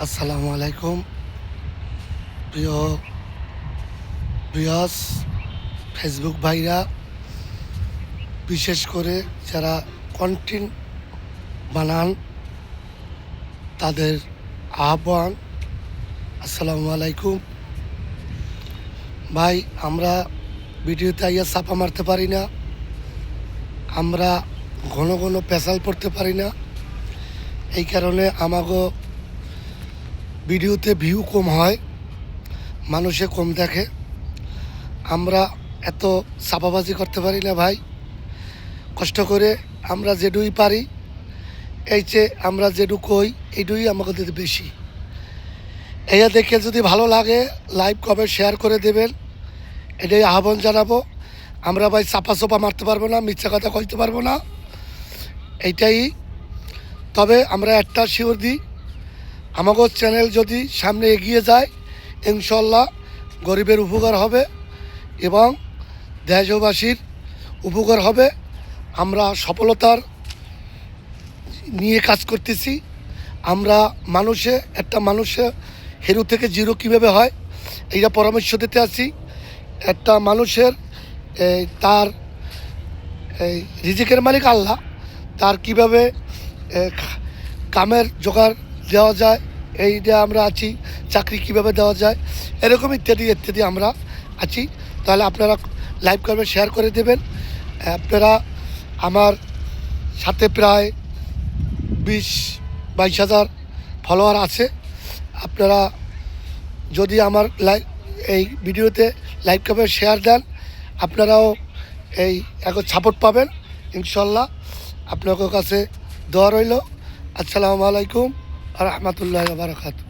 আসসালামু আলাইকুম প্রিয় ভিউয়ার্স, ফেসবুক ভাইরা, বিশেষ করে যারা কন্টেন্ট বানান তাদের আহ্বান। আসসালামু আলাইকুম ভাই, আমরা ভিডিওতে আইয়া ছাপা মারতে পারি না, আমরা ঘন ঘন পেশাল পড়তে পারি না। এই কারণে আমাগো ভিডিওতে ভিউ কম হয়, মানুষে কম দেখে। আমরা এত ছাপাবাজি করতে পারি না ভাই। কষ্ট করে আমরা যেটুই পারি, এই যে আমরা যেটু কই এইটুই আমাদের বেশি। এইয়া দেখে যদি ভালো লাগে লাইভ কমেন্ট শেয়ার করে দেবেন, এটাই আহ্বান জানাবো। আমরা ভাই চাপা চোপা মারতে পারবো না, মিথ্যা কথা কইতে পারবো না, এইটাই। তবে আমরা একটা শিওর দিই, আমাদের চ্যানেল যদি সামনে এগিয়ে যায় ইনশাল্লাহ গরিবের উপকার হবে এবং দেশবাসীর উপকার হবে। আমরা সফলতার নিয়ে কাজ করতেছি। আমরা একটা মানুষে হিরো থেকে জিরো কীভাবে হয় এইটা পরামর্শ দিতে আছি। একটা মানুষের তার রিজিকের মালিক আল্লাহ, তার কীভাবে কামের জোগাড় দেওয়া যায় এইটা আমরা আছি, চাকরি কীভাবে দেওয়া যায় এরকম ইত্যাদি ইত্যাদি আমরা আছি। তাহলে আপনারা লাইভ করবেন, শেয়ার করে দেবেন। আপনারা আমার সাথে প্রায় 20-22 হাজার ফলোয়ার আছে। আপনারা যদি আমার এই ভিডিওতে লাইক করবেন, শেয়ার দেন, আপনারাও এই এখন সাপোর্ট পাবেন ইনশাল্লাহ। আপনাদের কাছে দোয়া রইল। আসসালামু আলাইকুম ওয়া রাহমাতুল্লাহি ওয়া বারাকাতুহু।